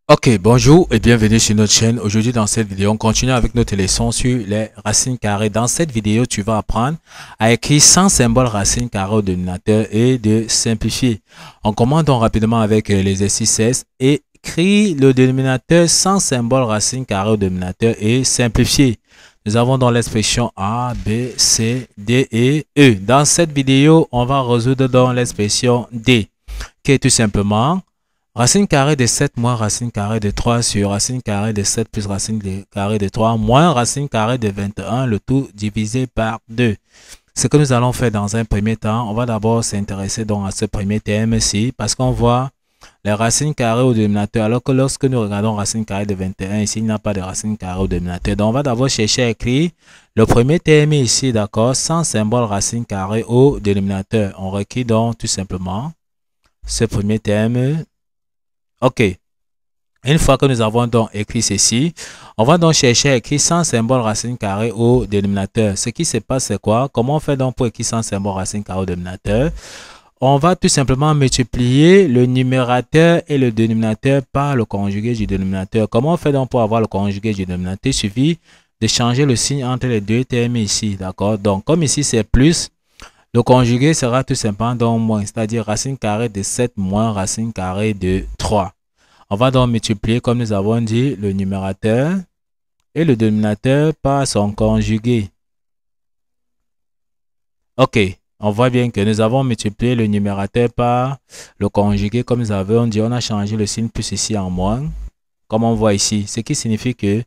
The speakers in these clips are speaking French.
Ok, bonjour et bienvenue sur notre chaîne. Aujourd'hui, dans cette vidéo, on continue avec notre leçon sur les racines carrées. Dans cette vidéo, tu vas apprendre à écrire 100 symboles racines carrées au dénominateur et de simplifier. On commence donc rapidement avec l'exercice 16. Écris le dénominateur 100 symboles racines carrées au dénominateur et simplifier. Nous avons donc l'expression A, B, C, D et E. Dans cette vidéo, on va résoudre donc l'expression D, qui est tout simplement racine carrée de 7 moins racine carrée de 3 sur racine carrée de 7 plus racine carrée de 3 moins racine carrée de 21, le tout divisé par 2. Ce que nous allons faire dans un premier temps, on va d'abord s'intéresser donc à ce premier terme-ci parce qu'on voit les racines carrées au dénominateur, alors que lorsque nous regardons racine carrée de 21, ici il n'y a pas de racine carrée au dénominateur. Donc on va d'abord chercher à écrire le premier terme ici, d'accord, sans symbole racine carrée au dénominateur. On requiert donc tout simplement ce premier terme. Ok, une fois que nous avons donc écrit ceci, on va donc chercher à écrire 100 symboles racine carrée au dénominateur. Ce qui se passe, c'est quoi? Comment on fait donc pour écrire 100 symboles racine carrée au dénominateur? On va tout simplement multiplier le numérateur et le dénominateur par le conjugué du dénominateur. Comment on fait donc pour avoir le conjugué du dénominateur? Il suffit de changer le signe entre les deux termes ici, d'accord? Donc, comme ici c'est plus, le conjugué sera tout simplement donc moins, c'est-à-dire racine carrée de 7 moins racine carrée de 3. On va donc multiplier, comme nous avons dit, le numérateur et le dénominateur par son conjugué. Ok, on voit bien que nous avons multiplié le numérateur par le conjugué, comme nous avons dit, on a changé le signe plus ici en moins, comme on voit ici, ce qui signifie que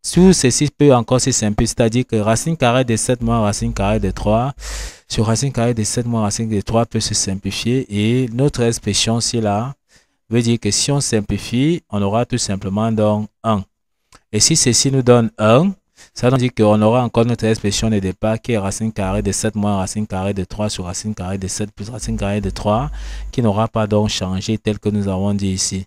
tout ceci peut encore se simplifier, c'est-à-dire que racine carrée de 7 moins racine carrée de 3 sur racine carrée de 7 moins racine de 3 peut se simplifier et notre expression ici là veut dire que si on simplifie, on aura tout simplement donc 1. Et si ceci nous donne 1, ça veut dire qu'on aura encore notre expression de départ qui est racine carrée de 7 moins racine carrée de 3 sur racine carrée de 7 plus racine carrée de 3 qui n'aura pas donc changé tel que nous avons dit ici.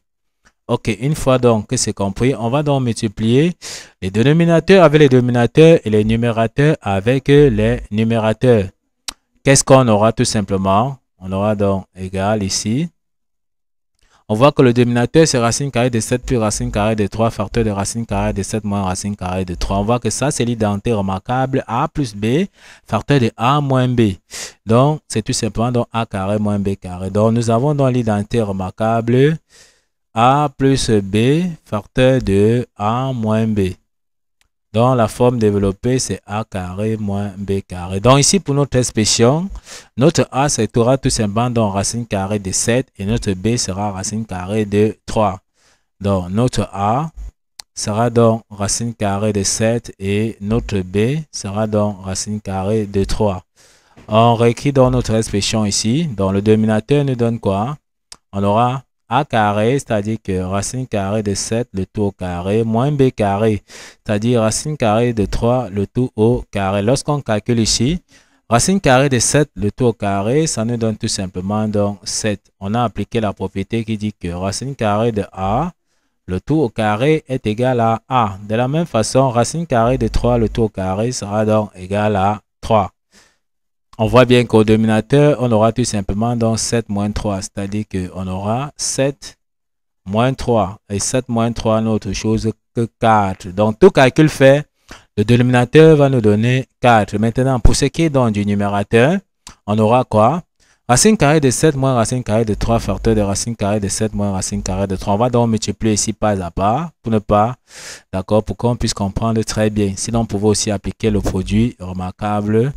Ok, une fois donc que c'est compris, on va donc multiplier les dénominateurs avec les dénominateurs et les numérateurs avec les numérateurs. Qu'est-ce qu'on aura tout simplement? On aura donc égal ici. On voit que le dénominateur, c'est racine carrée de 7 plus racine carrée de 3, facteur de racine carrée de 7 moins racine carrée de 3. On voit que ça, c'est l'identité remarquable A plus B, facteur de A moins B. Donc, c'est tout simplement donc A carré moins B carré. Donc, nous avons donc l'identité remarquable A plus B, facteur de A moins B. Donc, la forme développée, c'est A carré moins B carré. Donc, ici, pour notre expression, notre A sera tout simplement donc racine carrée de 7 et notre B sera racine carrée de 3. Donc, notre A sera donc racine carrée de 7 et notre B sera donc racine carrée de 3. On réécrit donc notre expression ici. Donc, le dénominateur nous donne quoi? On aura A carré, c'est-à-dire que racine carrée de 7, le tout au carré, moins B carré, c'est-à-dire racine carrée de 3, le tout au carré. Lorsqu'on calcule ici, racine carrée de 7, le tout au carré, ça nous donne tout simplement donc 7. On a appliqué la propriété qui dit que racine carrée de A, le tout au carré est égal à A. De la même façon, racine carrée de 3, le tout au carré sera donc égal à 3. On voit bien qu'au dénominateur, on aura tout simplement donc 7 moins 3, c'est-à-dire qu'on aura 7 moins 3. Et 7 moins 3 n'est autre chose que 4. Donc, tout calcul fait, le dénominateur va nous donner 4. Maintenant, pour ce qui est donc du numérateur, on aura quoi? Racine carrée de 7 moins racine carrée de 3, facteur de racine carrée de 7 moins racine carrée de 3. On va donc multiplier ici pas à pas pour ne pas, d'accord, pour qu'on puisse comprendre très bien. Sinon, on pouvait aussi appliquer le produit remarquable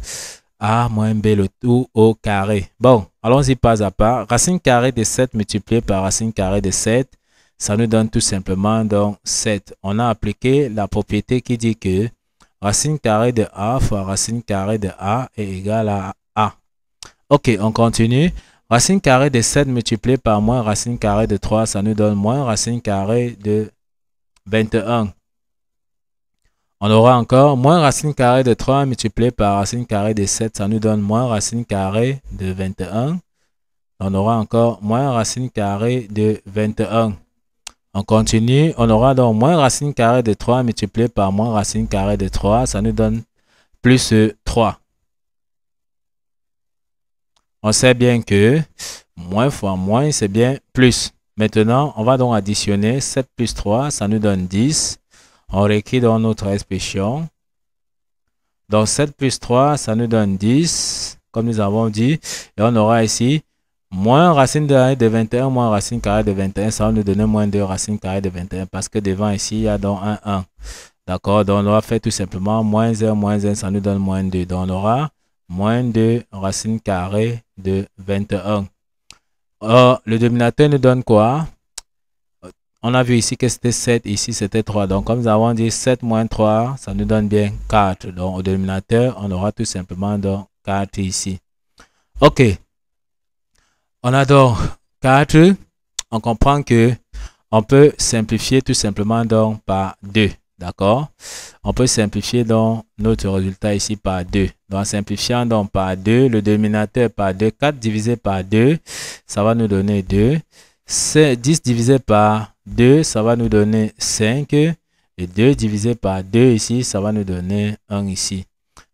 A moins B le tout au carré. Bon, allons-y pas à pas. Racine carrée de 7 multiplié par racine carrée de 7, ça nous donne tout simplement donc 7. On a appliqué la propriété qui dit que racine carrée de A fois racine carrée de A est égal à A. Ok, on continue. Racine carrée de 7 multiplié par moins racine carrée de 3, ça nous donne moins racine carrée de 21. On aura encore moins racine carrée de 3 multiplié par racine carrée de 7, ça nous donne moins racine carrée de 21. On aura encore moins racine carrée de 21. On continue, on aura donc moins racine carrée de 3 multiplié par moins racine carrée de 3, ça nous donne plus 3. On sait bien que moins fois moins, c'est bien plus. Maintenant, on va donc additionner 7 plus 3, ça nous donne 10. On réécrit dans notre expression. Donc 7 plus 3, ça nous donne 10, comme nous avons dit. Et on aura ici moins racine de 21, moins racine carrée de 21, ça va nous donner moins 2 racine carrée de 21, parce que devant ici, il y a donc un 1. D'accord, donc on va faire tout simplement moins 1, ça nous donne moins 2. Donc on aura moins 2 racine carrée de 21. Or, le dénominateur nous donne quoi? On a vu ici que c'était 7, ici c'était 3. Donc, comme nous avons dit, 7 moins 3, ça nous donne bien 4. Donc, au dénominateur, on aura tout simplement donc 4 ici. OK. On a donc 4. On comprend que on peut simplifier tout simplement donc par 2. D'accord? On peut simplifier donc notre résultat ici par 2. Donc, en simplifiant donc par 2, le dénominateur par 2, 4 divisé par 2, ça va nous donner 2. 10 divisé par 2, ça va nous donner 5. Et 2 divisé par 2 ici, ça va nous donner 1 ici.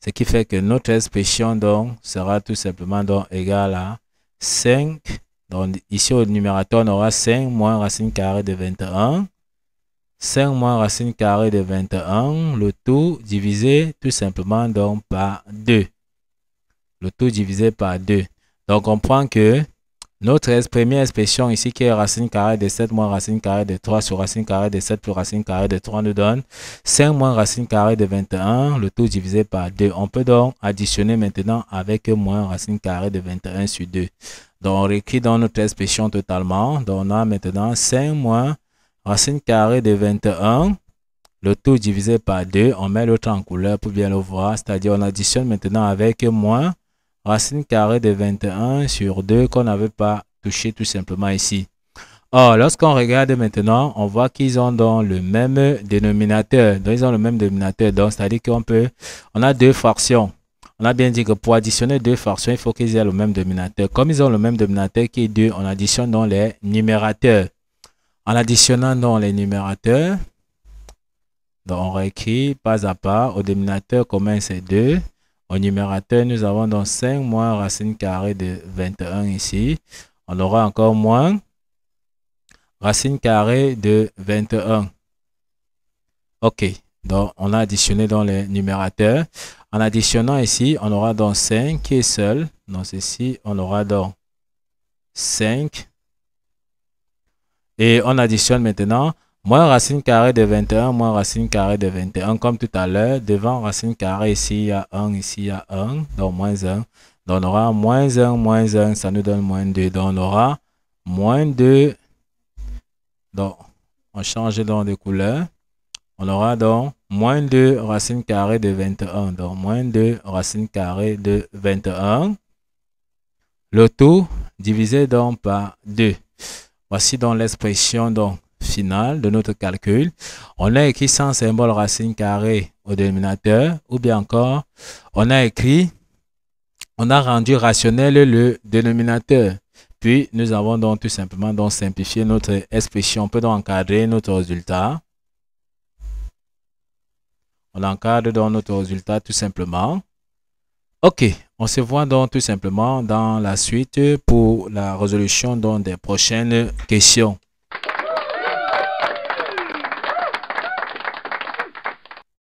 Ce qui fait que notre expression donc sera tout simplement donc égale à 5. Donc ici au numérateur, on aura 5 moins racine carrée de 21. 5 moins racine carrée de 21, le tout divisé tout simplement donc par 2. Le tout divisé par 2. Donc on prend que notre première expression ici qui est racine carrée de 7 moins racine carrée de 3 sur racine carrée de 7 plus racine carrée de 3 nous donne 5 moins racine carrée de 21, le tout divisé par 2. On peut donc additionner maintenant avec moins racine carrée de 21 sur 2. Donc on réécrit dans notre expression totalement. Donc on a maintenant 5 moins racine carrée de 21, le tout divisé par 2. On met l'autre en couleur pour bien le voir. C'est-à-dire on additionne maintenant avec moins racine carrée de 21 sur 2 qu'on n'avait pas touché tout simplement ici. Or, lorsqu'on regarde maintenant, on voit qu'ils ont donc le même dénominateur. Donc, ils ont le même dénominateur. Donc, c'est-à-dire on a deux fractions. On a bien dit que pour additionner deux fractions, il faut qu'ils aient le même dénominateur. Comme ils ont le même dénominateur qui est 2, on additionne donc les numérateurs. En additionnant donc les numérateurs, donc on réécrit pas à pas. Au dénominateur commun, c'est 2. Au numérateur, nous avons donc 5 moins racine carrée de 21 ici. On aura encore moins racine carrée de 21. OK. Donc, on a additionné dans les numérateurs. En additionnant ici, on aura donc 5 qui est seul. Donc, ceci, on aura donc 5. Et on additionne maintenant moins racine carrée de 21, moins racine carrée de 21. Comme tout à l'heure, devant racine carrée, ici, il y a 1, ici, il y a 1. Donc, moins 1. Donc, on aura moins 1, ça nous donne moins 2. Donc, on aura moins 2. Donc, on change donc de couleur. On aura donc moins 2 racine carrée de 21. Donc, moins 2 racine carrée de 21. Le tout divisé donc par 2. Voici donc l'expression donc finale de notre calcul. On a écrit sans symbole racine carrée au dénominateur, ou bien encore, on a rendu rationnel le dénominateur. Puis, nous avons donc tout simplement donc simplifié notre expression. On peut donc encadrer notre résultat. On encadre donc notre résultat tout simplement. OK, on se voit donc tout simplement dans la suite pour la résolution donc des prochaines questions.